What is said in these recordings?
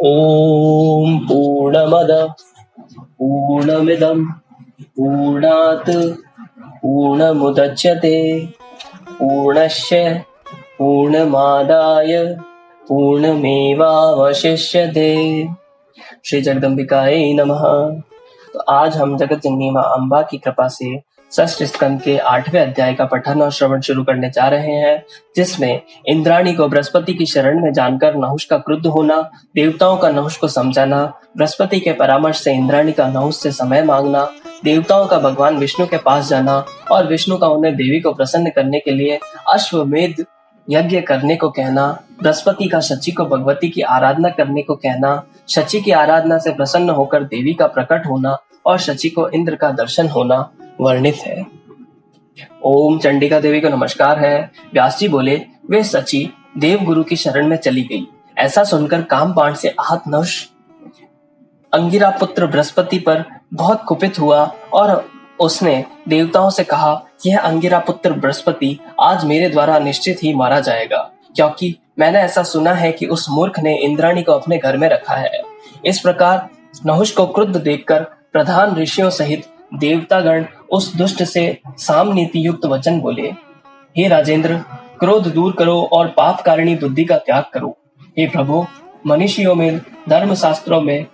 ॐ पूर्णमदः पूर्णमिदं पूर्णात् पूर्णमुदच्यते पूर्णस्य पूर्णमादाय पूर्णमेवावशिष्यते। श्री जगदम्बिकायै नमः। तो आज हम जगत जननी मां अम्बा की कृपा से षष्ठ स्कंद के 8वें अध्याय का पठन और श्रवण शुरू करने जा रहे हैं, जिसमें इंद्राणी को बृहस्पति की शरण में जानकर नहुष का क्रुद्ध होना, देवताओं का नहुष को समझाना, बृहस्पति के परामर्श से इंद्राणी का नहुष से समय मांगना, देवताओं का भगवान विष्णु के पास जाना और विष्णु का उन्हें देवी को प्रसन्न करने के लिए अश्वमेध यज्ञ करने को कहना, बृहस्पति का शची को भगवती की आराधना करने को कहना, शची की आराधना से प्रसन्न होकर देवी का प्रकट होना और शची को इंद्र का दर्शन होना वर्णित है। ओम चंडिका देवी को नमस्कार है। व्यास जी बोले, वे शची देव गुरु की शरण में चली गई। ऐसा सुनकर कामबाण से आहत नहुष अंगिरा पुत्र बृहस्पति पर बहुत कुपित हुआ और उसने देवताओं से कहा, यह अंगिरा पुत्र बृहस्पति आज मेरे द्वारा निश्चित ही मारा जाएगा, क्योंकि मैंने ऐसा सुना है कि उस मूर्ख ने इंद्राणी को अपने घर में रखा है। इस प्रकार नहुष को क्रुद्ध देखकर प्रधान ऋषियों सहित देवतागण उस दुष्ट से साम नीति युक्त वचन बोले, हे राजेंद्र, क्रोध दूर करो और पाप कारिणी बुद्धि का त्याग करो। हे प्रभु, मनीषियों में धर्म शास्त्रों में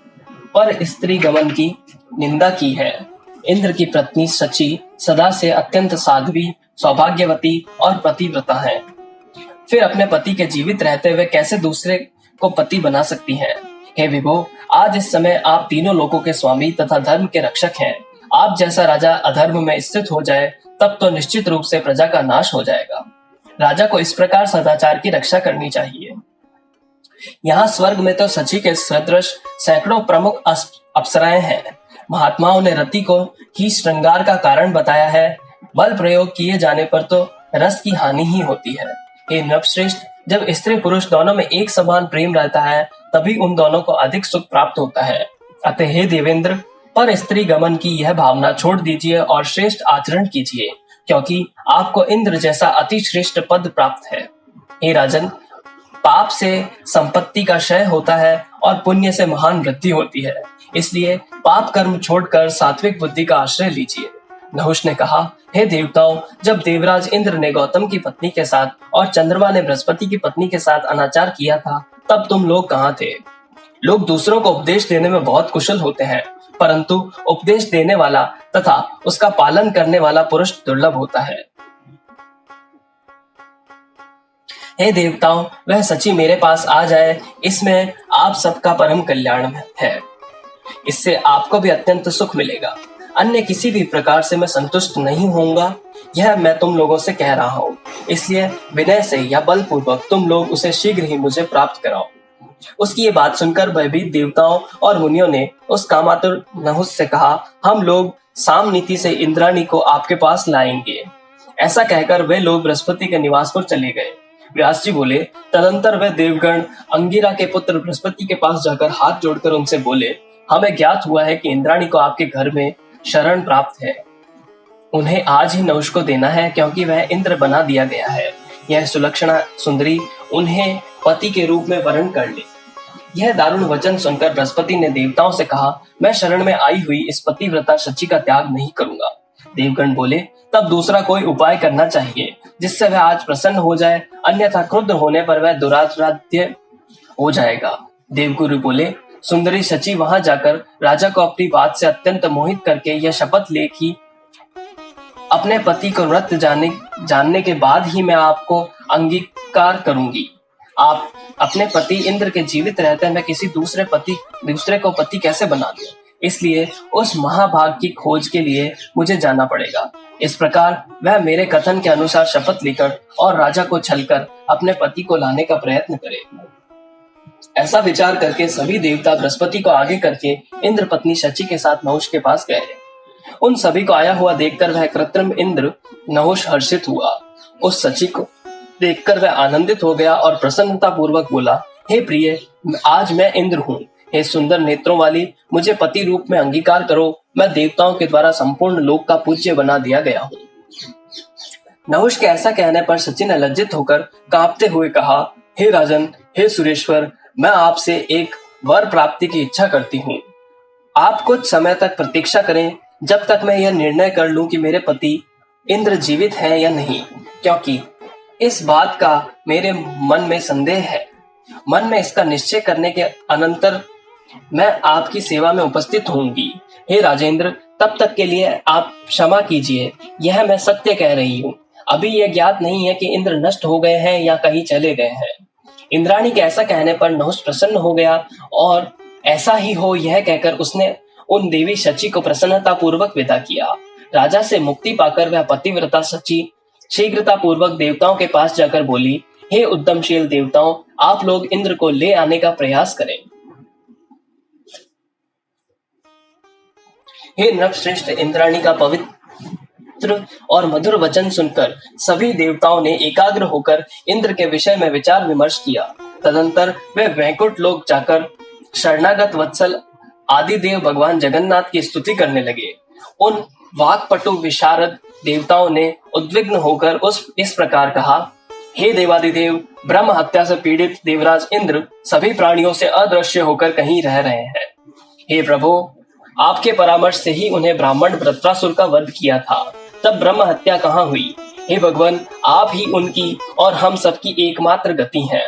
पर स्त्री गमन की निंदा की है। इंद्र की पत्नी शची सदा से अत्यंत साध्वी, सौभाग्यवती और पतिव्रता है। फिर अपने पति के जीवित रहते हुए कैसे दूसरे को पति बना सकती हैं? हे विभो, आज इस समय आप तीनों लोकों के स्वामी तथा धर्म के रक्षक हैं। आप जैसा राजा अधर्म में स्थित हो जाए तब तो निश्चित रूप से प्रजा का नाश हो जाएगा। राजा को इस प्रकार सदाचार की रक्षा करनी चाहिए। यहाँ स्वर्ग में तो शची के सदृश सैकड़ों प्रमुख अप्सराएं हैं। महात्माओं ने रति को ही श्रृंगार का कारण बताया है। बल प्रयोग किए जाने पर तो रस की हानि ही होती है। हे नृपश्रेष्ठ, जब स्त्री पुरुष दोनों में एक समान प्रेम रहता है तभी उन दोनों को अधिक सुख प्राप्त होता है। अतः हे देवेंद्र, पर स्त्री गमन की यह भावना छोड़ दीजिए और श्रेष्ठ आचरण कीजिए, क्योंकि आपको इंद्र जैसा अति श्रेष्ठ पद प्राप्त है। हे राजन, पाप से संपत्ति का क्षय होता है और पुण्य से महान वृद्धि होती है। इसलिए पाप कर्म छोड़कर सात्विक बुद्धि का आश्रय लीजिए। नहुष ने कहा, हे देवताओं, जब देवराज इंद्र ने गौतम की पत्नी के साथ और चंद्रमा ने बृहस्पति की पत्नी के साथ अनाचार किया था, तब तुम लोग कहाँ थे? लोग दूसरों को उपदेश देने में बहुत कुशल होते हैं, परंतु उपदेश देने वाला तथा उसका पालन करने वाला पुरुष दुर्लभ होता है। हे देवताओं, वह सची मेरे पास आ जाए, इसमें आप सबका परम कल्याण है। इससे आपको भी अत्यंत सुख मिलेगा। अन्य किसी भी प्रकार से मैं संतुष्ट नहीं होऊंगा, यह मैं तुम लोगों से कह रहा हूँ। इसलिए विनय से या बलपूर्वक तुम लोग उसे शीघ्र ही मुझे प्राप्त कराओ। उसकी ये बात सुनकर भयभीत देवताओं और मुनियों ने उस कामातुर नहुष से कहा, हम लोग साम नीति से इंद्राणी को आपके पास लाएंगे। ऐसा कहकर वे लोग बृहस्पति के निवास पर चले गए। व्यास जी बोले, तदंतर वे देवगण अंगिरा के पुत्र बृहस्पति के पास जाकर हाथ जोड़कर उनसे बोले, हमें ज्ञात हुआ है कि इंद्राणी को आपके घर में शरण प्राप्त है। उन्हें आज ही नहुष को देना है, क्योंकि वह इंद्र बना दिया गया है। यह सुलक्षणा सुंदरी उन्हें पति के रूप में वर्ण कर ले। यह दारुण वचन सुनकर बृहस्पति ने देवताओं से कहा, मैं शरण में आई हुई इस पतिव्रता शची का त्याग नहीं करूंगा। देवगण बोले, तब दूसरा कोई उपाय करना चाहिए जिससे वह आज प्रसन्न हो जाए, अन्यथा क्रुद्ध होने पर वह दुराराध्य हो जाएगा। देवगुरु बोले, सुंदरी शची वहां जाकर राजा को अपनी बात से अत्यंत मोहित करके यह शपथ ले कि अपने पति को मृत जानने के बाद ही मैं आपको अंगीकार करूंगी। आप अपने पति इंद्र के जीवित रहते मैं किसी दूसरे को पति कैसे बना दूं? इसलिए उस महाभाग की खोज के लिए मुझे जाना पड़ेगा। इस प्रकार वह मेरे कथन के अनुसार शपथ लेकर और राजा को छलकर अपने पति को लाने का प्रयत्न करे। ऐसा विचार करके सभी देवता बृहस्पति को आगे करके इंद्र पत्नी शची के साथ नहुष के पास गए। उन सभी को आया हुआ देखकर वह कृत्रिम इंद्र नहुष हर्षित हुआ। उस शची को देखकर वह आनंदित हो गया और प्रसन्नता पूर्वक बोला, हे प्रिय, आज मैं इंद्र हूँ। हे सुंदर नेत्रों वाली, मुझे पति रूप में अंगीकार करो। मैं देवताओं के द्वारा संपूर्ण लोक का पूज्य बना दिया गया हूँ। नहुष के ऐसा कहने पर शची ने लज्जित होकर कांपते हुए कहा, हे राजन, हे सुरेश्वर, मैं आपसे एक वर प्राप्ति की इच्छा करती हूँ। आप कुछ समय तक प्रतीक्षा करें, जब तक मैं यह निर्णय कर लूं कि मेरे पति इंद्र जीवित हैं या नहीं, क्योंकि इस बात का मेरे मन में संदेह है। मन में इसका निश्चय करने के अनंतर मैं आपकी सेवा में उपस्थित होंगी। हे राजेंद्र, तब तक के लिए आप क्षमा कीजिए। यह मैं सत्य कह रही हूँ। अभी यह ज्ञात नहीं है कि इंद्र नष्ट हो गए हैं या कहीं चले गए हैं। इंद्राणी के ऐसा कहने पर नहुष प्रसन्न हो गया और ऐसा ही हो यह कहकर उसने उन देवी शची को प्रसन्नता पूर्वक विदा किया। राजा से मुक्ति पाकर वह पतिव्रता शची शीघ्रता पूर्वक देवताओं के पास जाकर बोली, हे उद्यमशील देवताओं, आप लोग इंद्र को ले आने का प्रयास करें। हे नृपश्रेष्ठ, इंद्राणी का पवित्र और मधुर वचन सुनकर सभी देवताओं ने एकाग्र होकर इंद्र के विषय में विचार विमर्श किया। तदंतर वे वैकुंठ लोक जाकर शरणागत वत्सल आदि देव भगवान जगन्नाथ की स्तुति करने लगे। उन वाक्पटु विशारद देवताओं ने उद्विग्न होकर इस प्रकार कहा, हे देवादिदेव, ब्रह्म हत्या से पीड़ित देवराज इंद्र सभी प्राणियों से अदृश्य होकर कहीं रह रहे हैं। हे प्रभु, आपके परामर्श से ही उन्हें ब्राह्मण वृत्रासुर का वध किया था, तब ब्रह्म हत्या कहाँ हुई? हे भगवान, आप ही उनकी और हम सबकी एकमात्र गति हैं।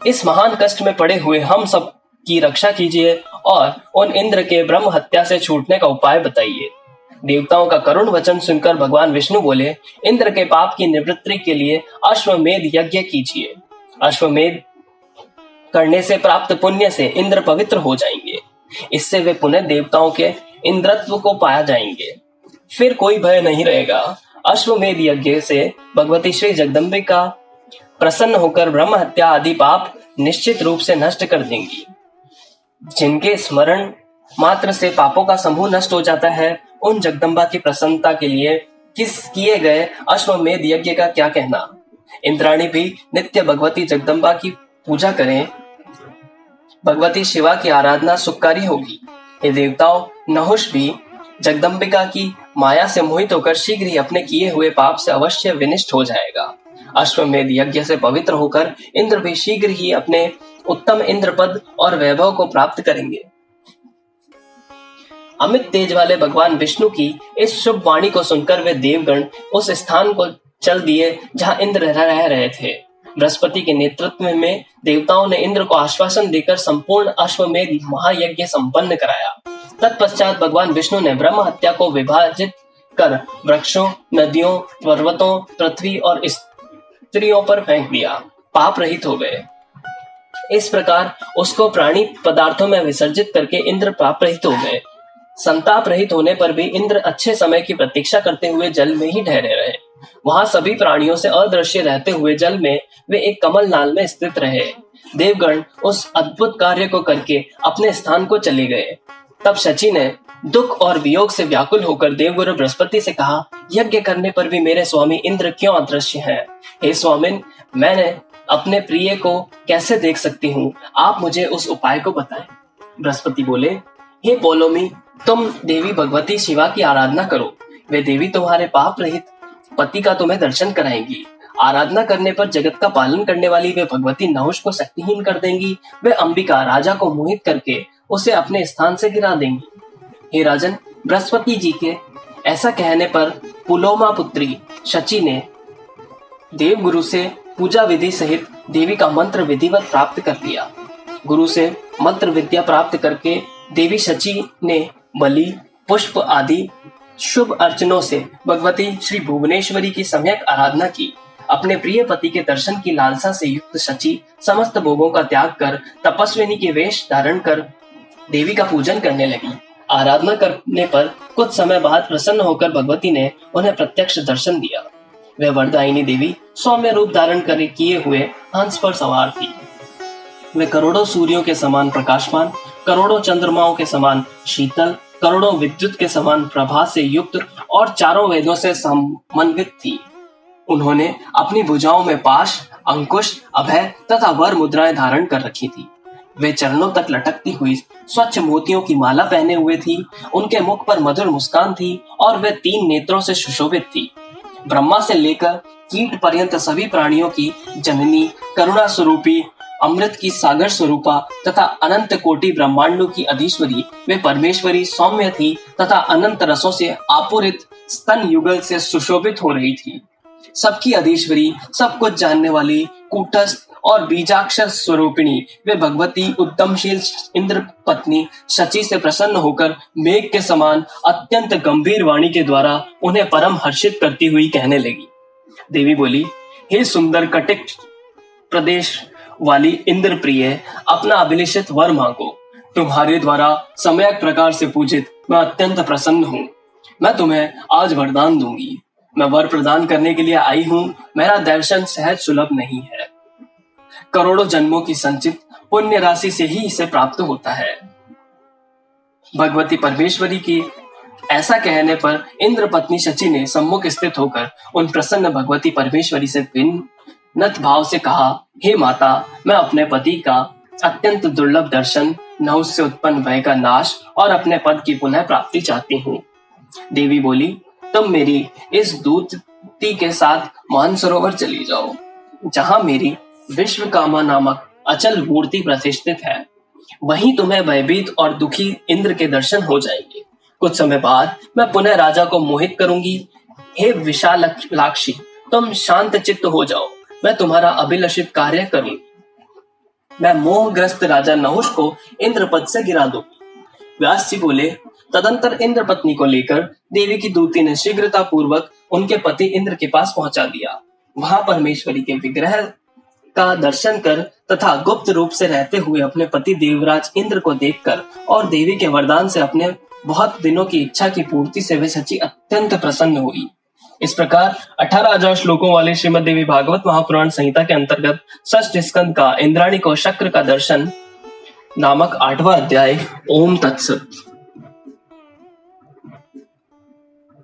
इस महान कष्ट में पड़े हुए हम सब की रक्षा कीजिए और उन इंद्र के ब्रह्म हत्या से छूटने का उपाय बताइए। देवताओं का करुण वचन सुनकर भगवान विष्णु बोले, इंद्र के पाप की निवृत्ति के लिए अश्वमेध यज्ञ कीजिए। अश्वमेध करने से प्राप्त पुण्य से इंद्र पवित्र हो जाएंगे। इससे वे पुनः देवताओं के इंद्रत्व को पाया जाएंगे। फिर कोई भय नहीं रहेगा। अश्वमेध यज्ञ से भगवती श्री जगदम्बिका प्रसन्न होकर ब्रह्म हत्या आदि पाप निश्चित रूप से नष्ट कर देंगी। जिनके स्मरण मात्र से पापों का समूह नष्ट हो जाता है, उन जगदम्बा की प्रसन्नता के लिए किए गए अश्वमेध यज्ञ का क्या कहना। इंद्राणी भी नित्य भगवती जगदम्बा की पूजा करें। भगवती शिवा की आराधना सुखकारी होगी। ये देवताओं, नहुष भी जगदम्बिका की माया से मोहित होकर शीघ्र ही अपने किए हुए पाप से अवश्य विनिष्ट हो जाएगा। अश्वमेध यज्ञ से पवित्र होकर इंद्र भी शीघ्र ही अपने उत्तम इंद्रपद और वैभव को प्राप्त करेंगे। अमित तेज वाले भगवान विष्णु की इस शुभ वाणी को सुनकर वे देवगण उस स्थान को चल दिए जहां इंद्र रह रहे थे। बृहस्पति के नेतृत्व में देवताओं ने इंद्र को आश्वासन देकर संपूर्ण अश्वमेध महायज्ञ संपन्न कराया। तत्पश्चात भगवान विष्णु ने ब्रह्म हत्या को विभाजित कर वृक्षों, नदियों, पर्वतों, पृथ्वी और स्त्रियों पर फेंक दिया। पाप रहित हो गए। इस प्रकार उसको प्राणी पदार्थों में विसर्जित करके इंद्र पाप रहित हो गए। संताप रहित होने पर भी इंद्र अच्छे समय की प्रतीक्षा करते हुए जल में ही ठहरे रहे। वहां सभी प्राणियों से अदृश्य रहते हुए जल में वे एक कमल नाल में स्थित रहे। देवगण उस अद्भुत कार्य को करके अपने स्थान को चले गए। तब शची ने दुख और वियोग से व्याकुल होकर देवगुरु बृहस्पति से कहा, यज्ञ करने पर भी मेरे स्वामी इंद्र क्यों अदृश्य हैं? हे स्वामिन, मैंने अपने प्रिय को कैसे देख सकती हूँ? आप मुझे उस उपाय को बताएं। बृहस्पति बोले, हे पोलोमी, तुम देवी भगवती शिवा की आराधना करो। वे देवी तुम्हारे पाप रहित पति का तुम्हें दर्शन कराएंगी। आराधना करने पर जगत का पालन करने वाली वे भगवती नहुष को शक्तिहीन कर देंगी। वे अंबिका राजा को मोहित करके उसे अपने स्थान से गिरा देंगी। हे राजन, बृहस्पति जी के ऐसा कहने पर पुलोमा पुत्री शची ने देवगुरु से पूजा विधि सहित देवी का मंत्र विधिवत प्राप्त कर लिया। गुरु से मंत्र विद्या प्राप्त करके देवी शची ने बलि, पुष्प आदि शुभ अर्चनों से भगवती श्री भुवनेश्वरी की सम्यक आराधना की। अपने प्रिय पति के दर्शन की लालसा से युक्त शची समस्त भोगों का त्याग कर तपस्विनी के वेश धारण कर देवी का पूजन करने लगी। आराधना करने पर कुछ समय बाद प्रसन्न होकर भगवती ने उन्हें प्रत्यक्ष दर्शन दिया। वह वरदायिनी देवी सौम्य रूप धारण कर किए हुए हंस पर सवार थी। वे करोड़ों सूर्यों के समान प्रकाशमान, करोड़ों चंद्रमाओं के समान शीतल, करोड़ों विद्युत के समान प्रभा से युक्त और चारों वेदों से समन्वित थी। उन्होंने अपनी भुजाओं में पाश, अंकुश, अभय तथा वर मुद्राएं धारण कर रखी थी। वे चरणों तक लटकती हुई स्वच्छ मोतियों की माला पहने हुए थी। उनके मुख पर मधुर मुस्कान थी और वे 3 नेत्रों से सुशोभित थी। ब्रह्मा से लेकर कीट पर्यंत सभी प्राणियों की जननी, करुणा स्वरूपी अमृत की सागर स्वरूपा तथा अनंत कोटि ब्रह्मांडों की अधीश्वरी वे परमेश्वरी सौम्य थी तथा अनंत रसों से आपूरित स्तन युगल से सुशोभित हो रही थी। सबकी अधीश्वरी, सब कुछ जानने वाली, कूटस्थ और बीजाक्षर स्वरूपिणी वे भगवती उद्यमशील इंद्र पत्नी शची से प्रसन्न होकर मेघ के समान अत्यंत गंभीर वाणी के द्वारा उन्हें परम हर्षित करती हुई कहने लगी। देवी बोली, हे सुंदर कटिक प्रदेश वाली इंद्र प्रिय, अपना अभिलषित वर मांगो। तुम्हारे द्वारा सम्यक प्रकार से पूजित मैं अत्यंत प्रसन्न हूँ। मैं तुम्हें आज वरदान दूंगी। मैं वर प्रदान करने के लिए आई हूँ। मेरा दर्शन सहज सुलभ नहीं है। करोड़ों जन्मों की संचित पुण्य राशि से ही इसे प्राप्त होता है। भगवती परमेश्वरी की ऐसा कहने पर इंद्र पत्नी शची ने सम्मुख स्थित होकर उन प्रसन्न भगवती परमेश्वरी से विनम्र भाव से कहा, हे माता, मैं अपने पति का अत्यंत दुर्लभ दर्शन, न उससे उत्पन्न भय का नाश और अपने पद की पुनः प्राप्ति चाहती हूँ। देवी बोली, तुम मेरी इस दूती के साथ मानसरोवर चली जाओ, जहां मेरी विश्वकामा नामक अचल मूर्ति प्रतिष्ठित है। वहीं तुम्हें भयभीत और दुखी इंद्र के दर्शन हो जाएंगे। कुछ समय बाद मैं पुनः राजा को मोहित करूंगी। हे विशालाक्षी, तुम शांत चित्त हो जाओ। मैं तुम्हारा अभिलषित कार्य करूंगी। मैं मोहग्रस्त राजा नहुष को इंद्र पद से गिरा दूंगी। व्यास जी बोले, तदंतर इंद्र पत्नी को लेकर देवी की दूती ने शीघ्रता पूर्वक उनके पति इंद्र के पास पहुंचा दिया। वहां परमेश्वरी के विग्रह का दर्शन कर तथा गुप्त रूप से रहते हुए अपने पति देवराज इंद्र को देखकर और देवी के वरदान से अपने बहुत दिनों की इच्छा की पूर्ति से वे शची अत्यंत प्रसन्न हुई। इस प्रकार 18,000 श्लोकों वाले श्रीमद देवी भागवत महापुराण संहिता के अंतर्गत षष्ठ स्कंद का इंद्राणी को शक्र का दर्शन नामक 8वां अध्याय। ओम तत्सत।